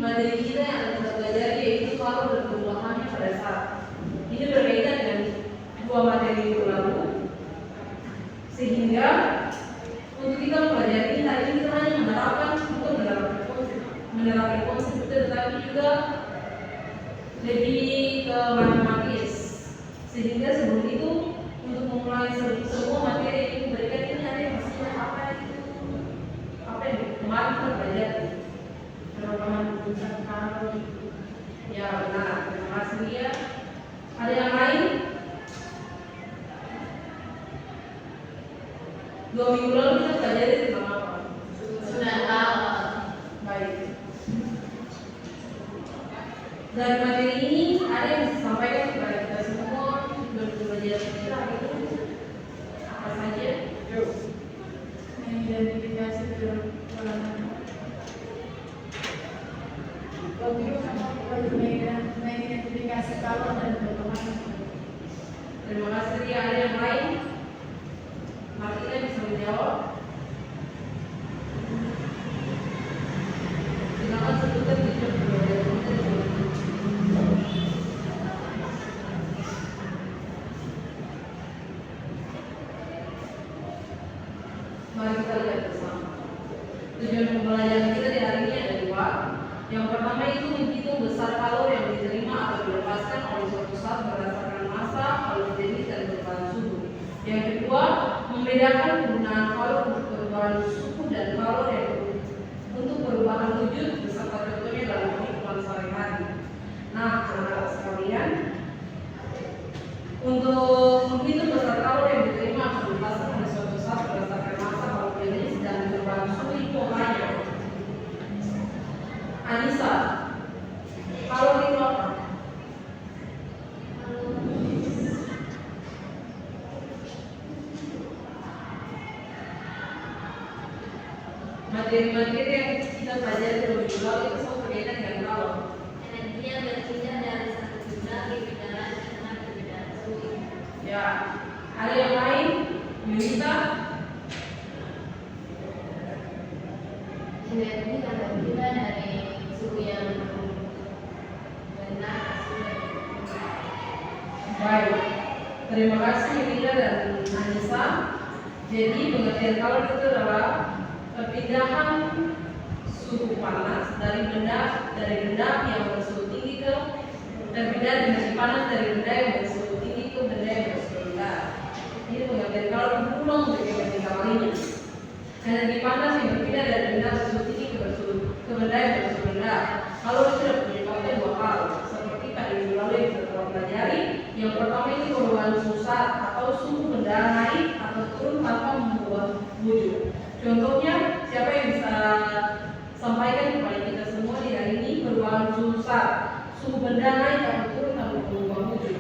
materi kita yang akan kita pelajari yaitu valor dan perubahannya pada saat. Ini berkaitan dengan dua materi itu lalu, sehingga untuk kita mempelajari hari ini kita hanya menerapkan bukan menerapkan konsep itu, tetapi juga lebih ke matematis. Sehingga sebelum itu untuk memulai semua materi yang diberikan ini ada yang pastinya apa yang kemarin kita pelajari. Perubahan puncak kalori. Ya benar, terima kasih ya. Ada yang lain? 2 minggu lalu kita pelajari tentang apa? Sudah tahu. Baik. Dari materi ini ada yang disampaikan kepada kita semua dan pelajaran kita itu apa saja? Mengidentifikasi perubahan. Mengidentifikasi kalor dan perubahan. Terima kasih. Ada yang lain? Martina bisa menjawab. Silakan sebutkan tujuh perbedaan. Mari kita lihat bersama. Tujuan pembelajaran kita di hari ini ada dua. Yang pertama itu menghitung besar kalori yang diterima atau dilepaskan oleh suatu zat berdasarkan massa, kaloriferis dan perubahan suhu. Yang kedua, membedakan penggunaan kalori untuk perubahan suhu dan kalori yang untuk perubahan wujud beserta contohnya dalam kehidupan sehari-hari. Nah, anak-anak sekalian, untuk menghitung besar kalori yang diterima atau dilepaskan oleh suatu zat berdasarkan massa, kaloriferis dan perubahan suhu itu hanya Anissa, kalori itu apa? Materi-materi yang kita pelajari lebih dulu itu semua berkaitan dengan kalori. Energi yang berpindah dari satu benda ke benda lain karena perbedaan suhu. Ya, ada yang lain? Yunita? Energi yang berpindah dari suhu yang benar ke suhu yang berubah. Baik, terima kasih Yunita dan Anissa. Jadi pengertian kalori itu adalah perpindahan suhu panas dari benda yang bersuhu tinggi ke perpindahan energi panas dari benda yang bersuhu tinggi ke benda yang bersuhu rendah. Ini pengertian kalori berulang berkaitan dengan kalorinya. Energi panas yang berpindah dari benda bersuhu tinggi ke benda yang bersuhu rendah. Kalori itu dapat menyebabkan dua hal, seperti pada minggu lalu yang kita telah pelajari. Yang pertama ini perubahan suhu zat atau suhu benda naik atau turun tanpa membuat wujud. Contohnya, siapa yang bisa sampaikan kepada kita semua di hari ini perubahan suhu zat, suhu benda naik atau turun tanpa mengubah wujud?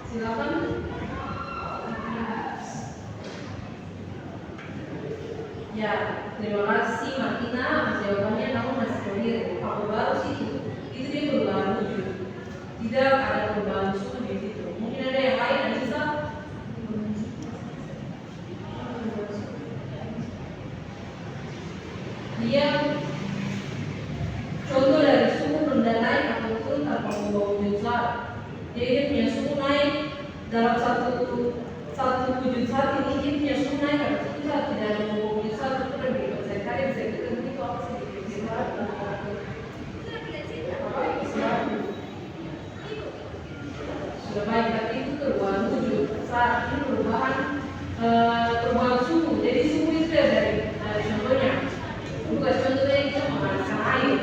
Silakan. Ya, terima kasih Martina. Jawabannya kamu masih keliru. Apa baru sih itu dia perubahan wujud. Tidak ada perubahan suhu di situ. Mungkin ada yang lain yang bisa. Dia contoh dari suhu benda naik atau turun tanpa mengubah wujud zat. Jadi dia punya suhu naik dalam satu wujud zat ini, dia punya suhu naik atau turun zat tidak ada mengubah wujud zat. Itu lebih dipercaya bisa kita itu apa sih? Sudah baik, tapi itu perubahan wujud. Saat ini perubahan suhu. Jadi suhu itu ya dari contohnya. Bukan contohnya kita memanaskan air.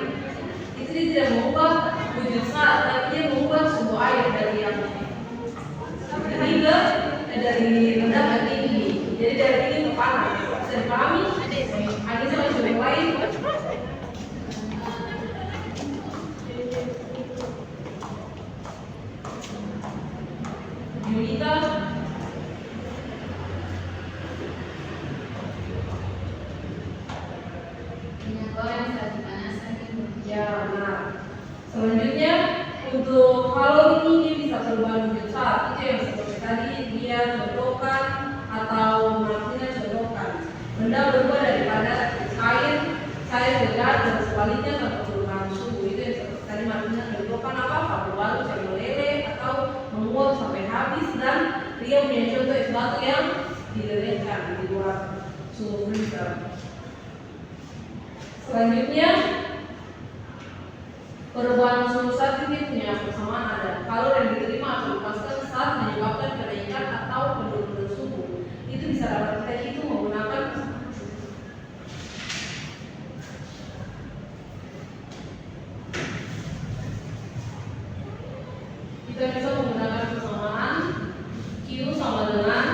Itu dia tidak mengubah wujud saat, tapi dia mengubah suhu air dari yang tinggi dari rendah ke tinggi. Jadi dari tinggi ke panas. Bisa dipahami? Ada sama yang lain. Yunita. Minyak goreng saat dipanaskan itu. Ya, benar. Selanjutnya untuk kalori ini dia bisa perubahan wujud zat. Itu yang seperti tadi dia contohkan atau Martina contohkan. benda berubah daripada air, cair, gas, dan sebaliknya tanpa perubahan suhu. Itu yang tadi artinya menyebabkan apa? Berlalu yang meleleh atau menguap sampai habis, dan dia punya contoh es batu yang dilelehkan di luar suhu freezer. Selanjutnya, perubahan suhu saat ini punya persamaan ada. Kalor yang diterima atau lepaskan saat menyebabkan kenaikan atau penurunan suhu. Itu bisa dapat kita hitung menggunakan persamaan Q sama dengan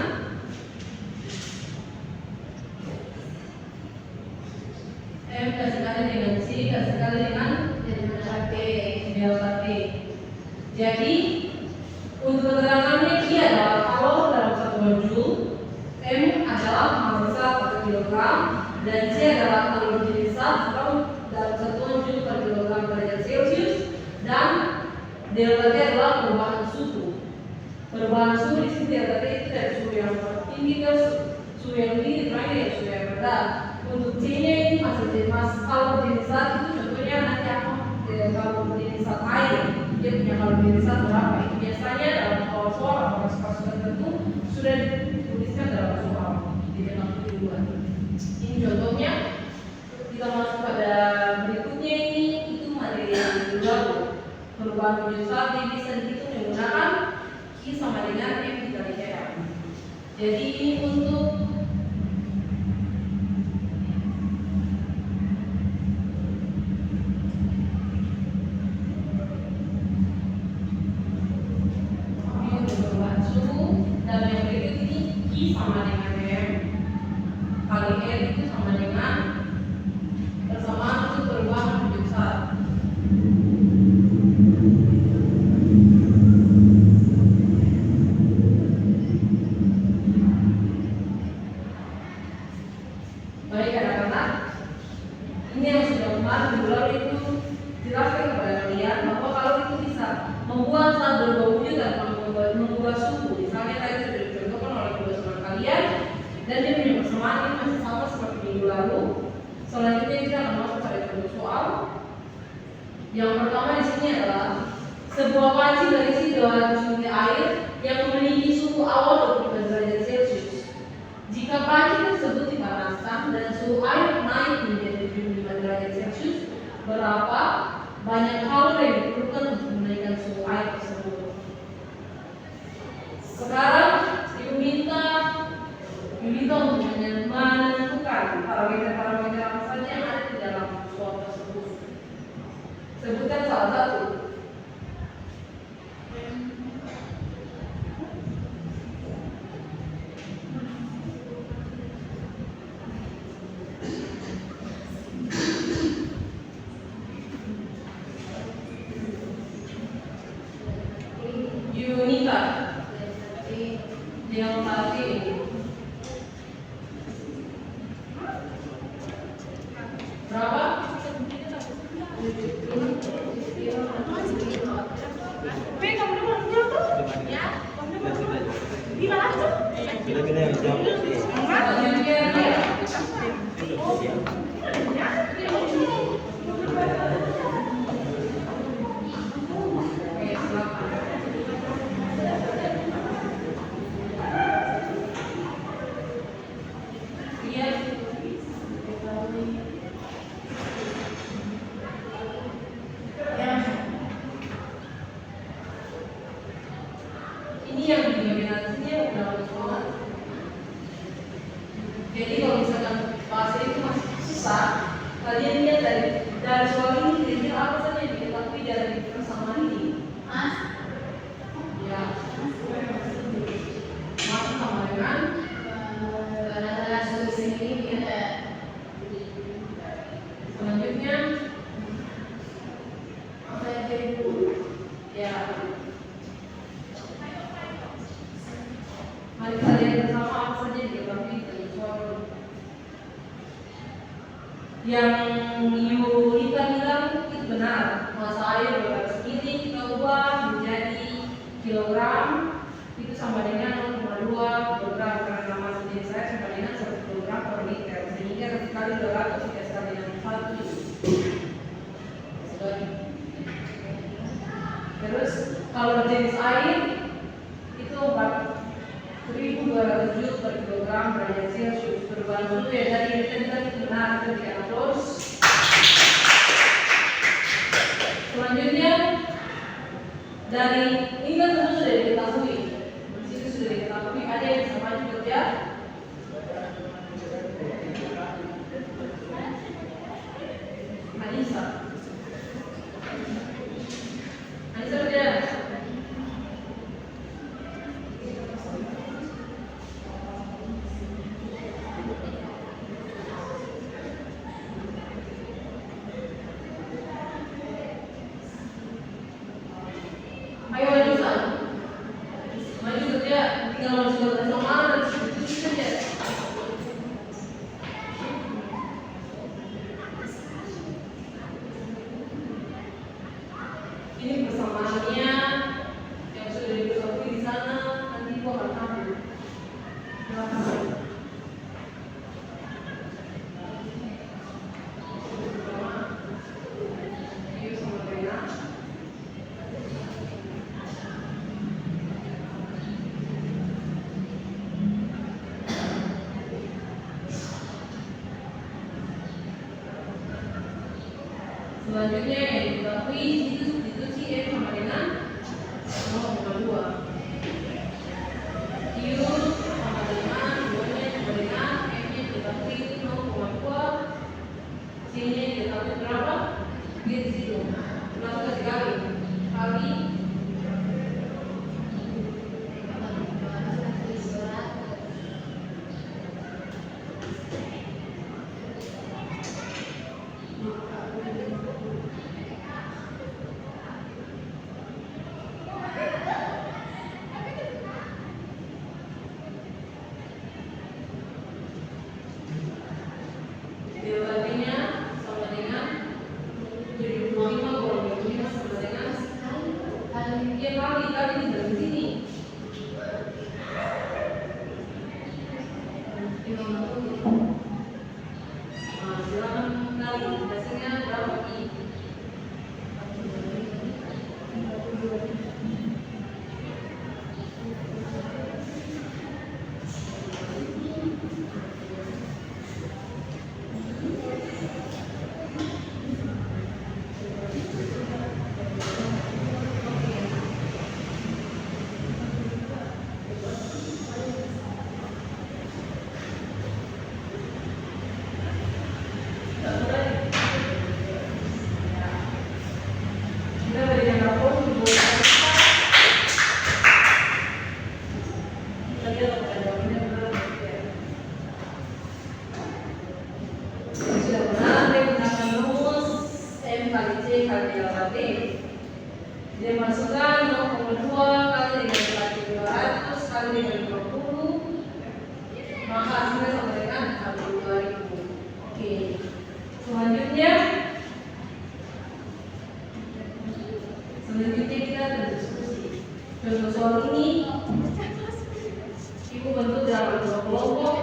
M kasih kali dengan C kasih kali dengan delta T. Jadi untuk keterangannya Q adalah kalor dalam satuan joule, M adalah massa per kilogram, dan C adalah kalor jenis zat dalam satuan joule per kilogram derajat Celcius, dan delta T adalah perubahan suhu. Perubahan suhu di sini delta T itu dari suhu yang tinggi ke suhu yang tinggi terakhir ya suhu yang rendah. Untuk C-nya ini kalau jenis zat itu contohnya nanti apa? Kalau jenis zat air dia punya kalau jenis zat berapa? Itu biasanya dalam soal atau kasus tertentu sudah dituliskan dalam soal di dalam tujuan. Ini contohnya. Kita masuk pada berikutnya ini itu materi yang kedua. Perubahan wujud zat ini bisa dihitung menggunakan Q sama dengan M dikali M. Jadi ini untuk perubahan suhu, dan yang berikut ini Q sama dengan M kali M itu sama dengan persamaan untuk perubahan wujud zat. Baik anak-anak, ini yang sudah kemarin dulu itu jelaskan kepada kalian bahwa kalau itu bisa membuat zat berubah wujud dan mengubah suhu. Misalnya tadi sudah dicontohkan oleh kedua teman kalian, dan dia punya persamaan ini masih sama seperti minggu lalu. Selanjutnya kita akan masuk pada contoh soal. Yang pertama di sini adalah sebuah panci berisi 200 ml air yang memiliki suhu awal 25 derajat Celcius. Jika panci tersebut dipanaskan dan suhu air naik menjadi 75 derajat Celcius, berapa banyak kalori yang diperlukan untuk menaikkan suhu air tersebut? Sekarang Ibu minta untuk menentukan parameter-parameter apa saja yang ada di dalam soal tersebut. Sebutkan salah satu. Yunita yang tadi berapa? Ini yang di bagian atasnya udah banget. Jadi kalau misalkan bahasa itu masih susah, kalian lihat dari soal ini kira-kira apa saja yang diketahui dari persamaan ini? Ya, masuk sama dengan selanjutnya ya. Mari kita lihat bersama apa saja yang diketahui dari soal. Yang Yulita bilang itu benar, massa air 200 ml kita ubah menjadi kilogram itu sama dengan 0,2 kilogram, karena massa jenis air sama dengan 1 kilogram per liter. jenis air itu 4.200 joule per kilogram derajat Celcius. Perubahan suhu yang tadi ditentukan itu benar, itu diatur. Selanjutnya dari ini kan tentu sudah diketahui, di situ sudah diketahui ada yang bisa maju kerja. Anissa kerja. Ayo lanjutkan. Maju kerja, tinggal masuk ke mana itu saja. Ini persamaannya yang sudah diketahui di sana, nanti gua akan tahu. Silakan. Ayo sama Rena. Selanjutnya yang diketahui itu substitusi F sama dengan 0,2. Q sama dengan 2-nya sama dengan F-nya diketahui itu 0,2. C-nya diketahui berapa? Dia di situ. Langsung kasih kali. Delta-nya sama dengan 75 kurang 25 sama dengan ya kali ini dari sini. Nah, silakan kali hasilnya berapa I? Kita berikan rapor untuk kita lihat apakah jawabannya benar atau tidak. Sudah benar, digunakan rumus M kali C kali delta T. Dia masukkan 0,2 kali dengan 200 kali dengan 20, maka hasilnya sama dengan 42.000. Oke, selanjutnya kita akan diskusi. Contoh soal ini, ibu bentuk dalam dua kelompok.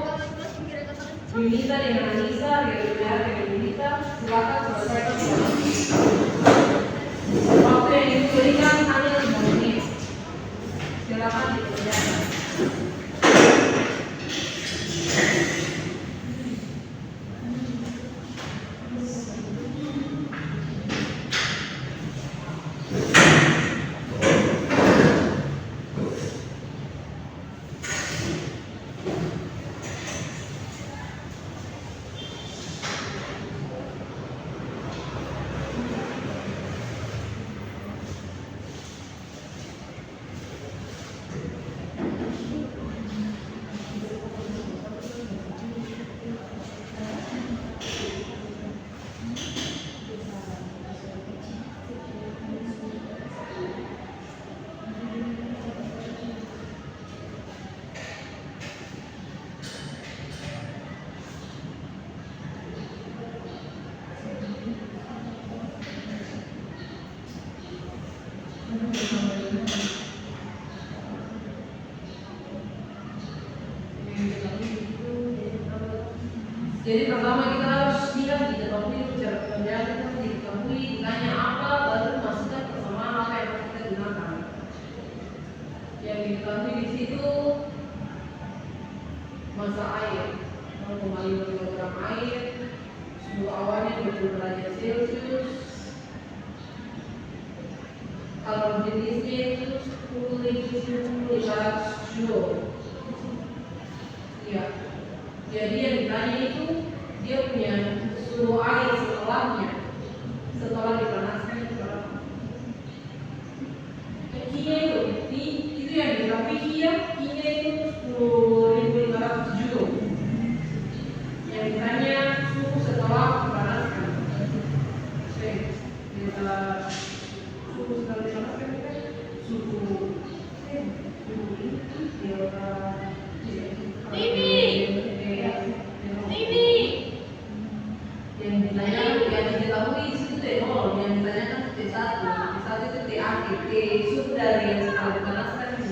Yunita dengan Anissa, Yunita dengan Yunita. Silakan selesaikan soal ini. Waktu yang ibu berikan hanya 5 menit. Silakan dikerjakan. Jadi pertama kita harus lihat diketahui cara pekerjaan itu diketahui ditanya apa baru masukkan persamaan apa yang kita gunakan. diketahui di situ masa air 0,5 kg air, suhu awannya 20 derajat Celcius, kalau jenisnya itu 10.500 joule. Ya, jadi yang ditanya itu dia punya suhu air setelah dipanaskan itu berapa? Kinya itu yang diketahui kinya itu 10.500 joule. Yang ditanya suhu setelah dipanaskan. Oke, kita suhu setelah dipanaskan kan suhu yang ditanya yang diketahui di situ T0, yang ditanyakan T1 itu T akhir, T suhu dari yang setelah dipanaskan itu.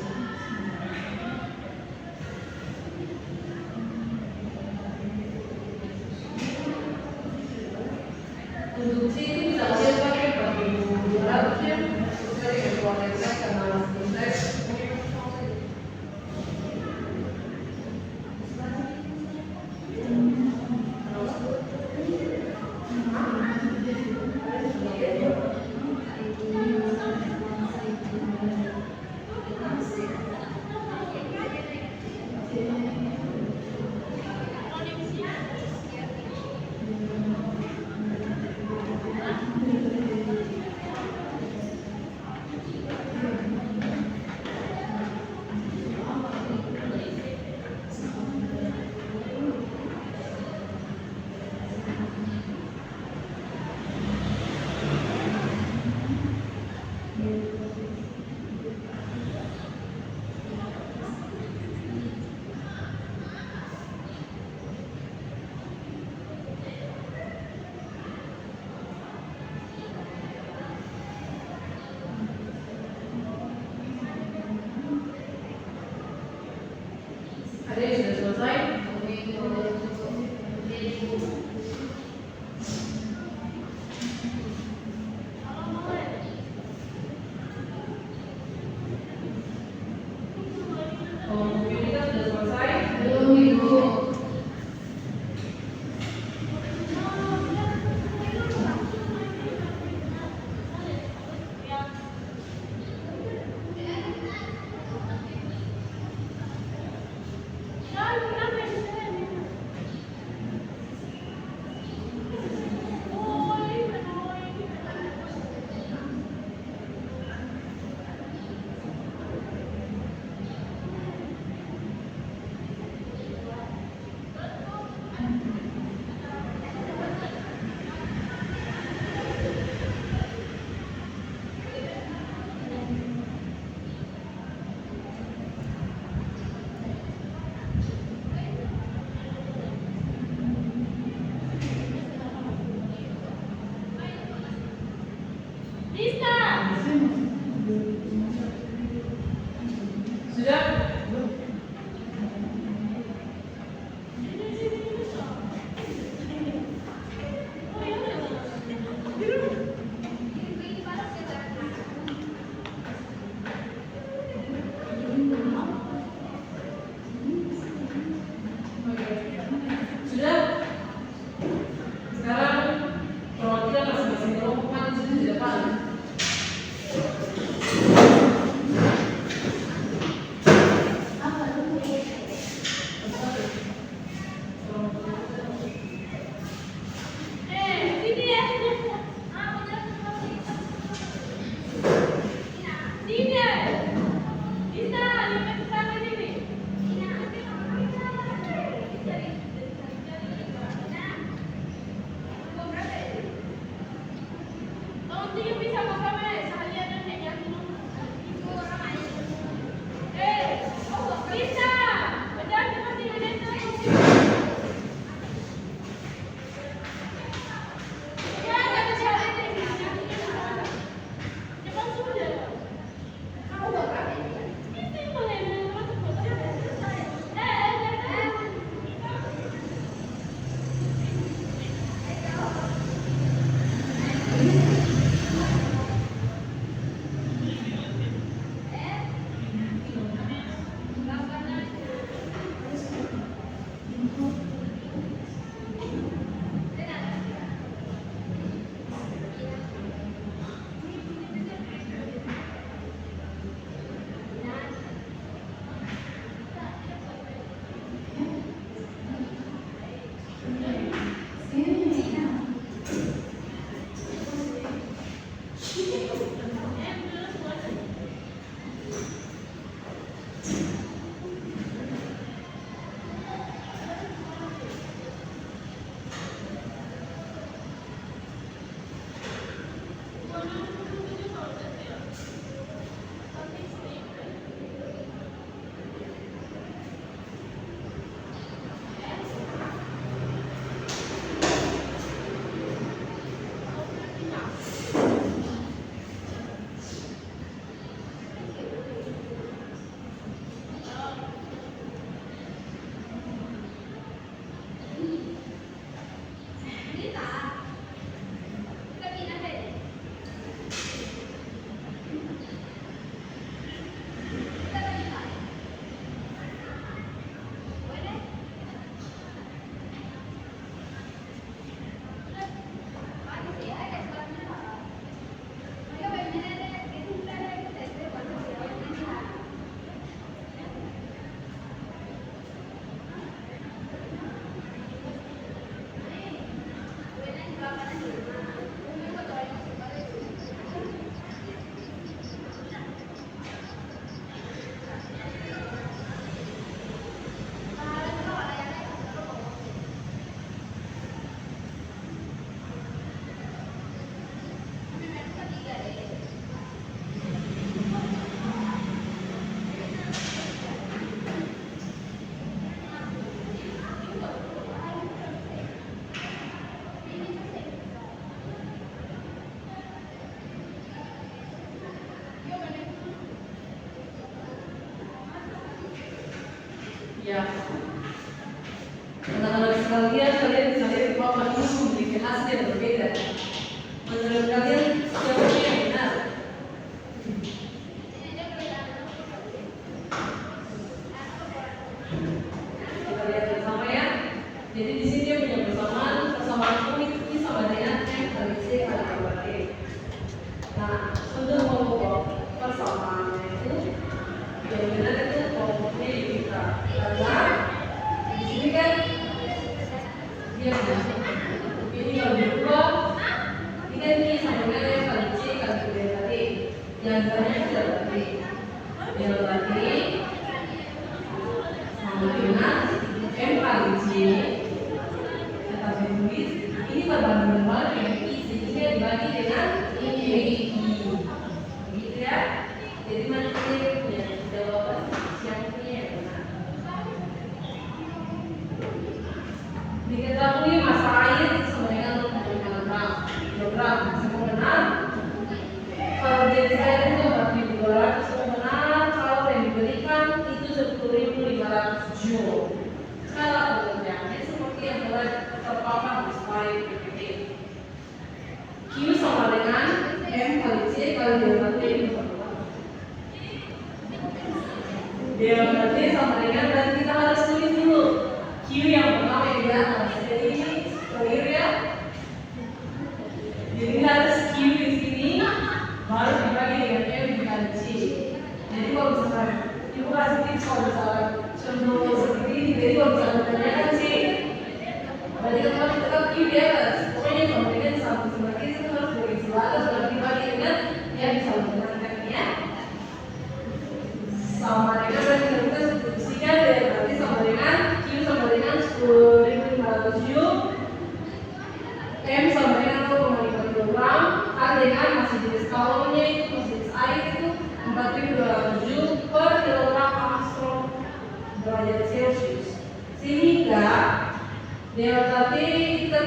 Untuk C itu bisa kalian pakai 4200 ya, sesuai dengan keluarga kita karena konteks. sini dia punya persamaan unit ini sama dengan M kali C kali T. Nah, untuk mengukur persamaannya itu yang benar itu kelompoknya kita. Karena di sini kan dia ini kalau berubah ini kan ini sama dengan M kali C kali T. Yang banyak delta T. Delta T sama dengan M kali C. Kita tulis ini perbandingan balik yang I sehingga dibagi dengan I. Gitu ya. Jadi mana yang punya jawaban siapa yang benar. Diketahui massa air itu sama dengan 0,5 kilogram. Semua benar. Kalau jadi air itu 4.200 semua benar. Kalau yang diberikan itu 10.500 joule. Skala pengerjaannya seperti yang telah terpampang di slide PPT. Q sama dengan M kali C kali delta T. Delta T sama dengan, dan kita harus tulis dulu Q yang pertama yang di atas. Jadi ini clear ya. Jadi harus Q di sini baru dibagi dengan M kali C. Jadi kalau misalkan ibu kasih tips kalau misalkan contoh seperti ini, jadi kalau misalkan tanyakan sih berarti kan harus tetap Q di atas. Pokoknya kalau dengan satu semakin itu harus bagi selalu dan dibagi dengan yang bisa menentukannya sama dengan, berarti kita substitusikan ya, berarti sama dengan Q sama dengan 10.500 joule, M sama dengan 0,5 kilogram, A dengan masih jenis kalorinya itu masih jenis air itu 4.200 joule per kilogram Armstrong derajat Celcius. Sehingga delta T kita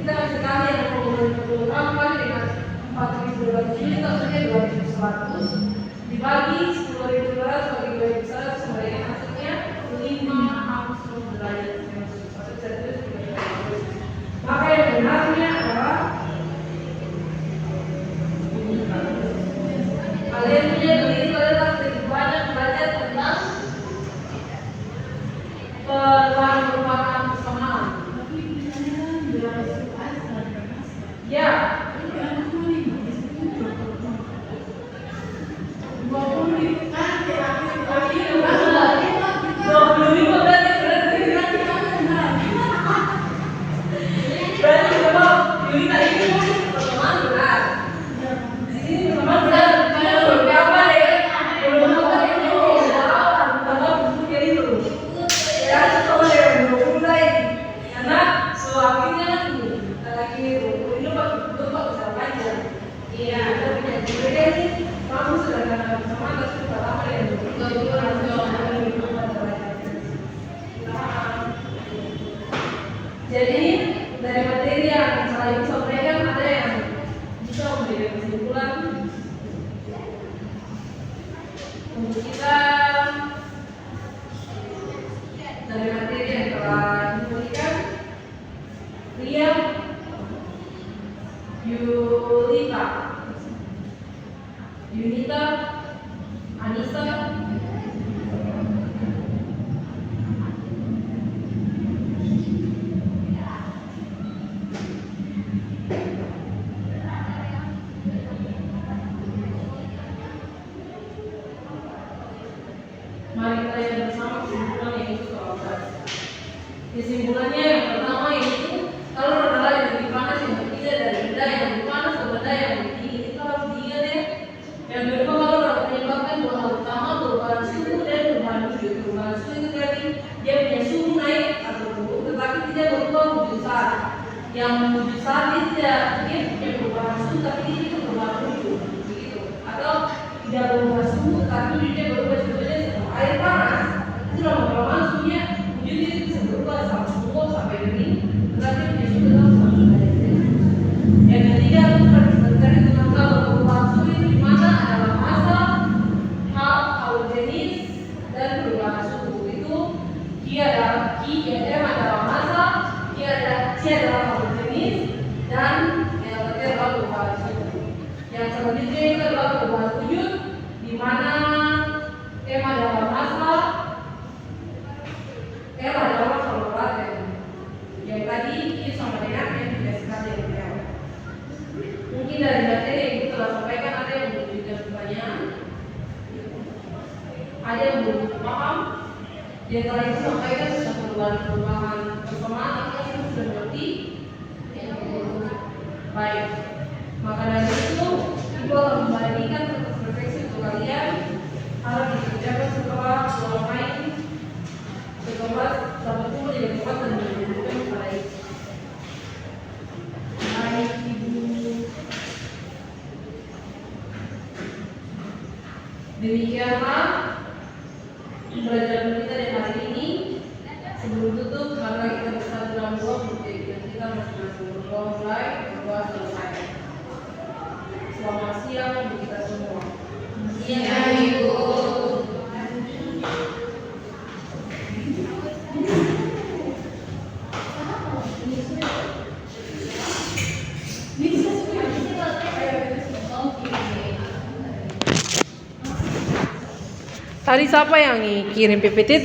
kasih kali yang 0,5 kilogram kali dengan 4.200 joule itu hasilnya 2.100 dibagi 10.200 bagi 2.100 sama dengan hasilnya 5 Armstrong derajat Celcius. Maka yang benarnya adalah kalian punya diri, kalian harus lebih banyak belajar tentang perlahan merupakan persamaan. Ya. Jadi dari materi yang saya sampaikan ada yang bisa memberikan kesimpulan untuk kita dari materi yang telah diberikan. Ria, Yulita, Yunita, Anissa, mari kita lihat bersama kesimpulan yang itu soal gas. Kesimpulannya yang pertama yaitu kalau adalah yang lebih panas yang berbeda dari benda yang lebih panas ke benda yang lebih dingin, itu harus diingat ya. Yang kedua, kalau dapat menyebabkan dua hal utama, perubahan suhu dan perubahan wujud. Perubahan suhu itu berarti dia punya suhu naik atau turun, tetapi tidak berubah wujud saat. Yang wujud saat dia punya perubahan suhu tapi dia itu perubahan wujud, begitu. Atau tidak berubah suhu tetapi dia berubah sebetulnya air panas itu lama-lama suhunya wujudnya itu bisa berubah sampai kering, berarti punya suhu tetap sama saja. Yang ketiga, mencari tentang kalau perubahan suhu itu di mana adalah massa, hal atau jenis, dan perubahan suhu itu dia adalah M adalah massa, C adalah hal jenis, dan yang ketiga adalah perubahan suhu. Yang selanjutnya itu adalah perubahan wujud, di mana M adalah massa, L adalah kalorifer. Yang Di antara itu sampaikan sudah perubahan persamaan yang sudah mengerti. Baik, maka dari itu ibu akan membagikan tugas refleksi untuk kalian harus dikerjakan setelah pulang main setelah dapat tubuh di tempat dan dilakukan pada itu. Baik ibu. Demikianlah pembelajaran kita di hari ini. Sebelum tutup, mari kita bersatu dalam doa untuk kita masing-masing berdoa mulai, berdoa selesai. Selamat siang untuk kita semua. Iya, Ibu. Tadi siapa yang kirim PPT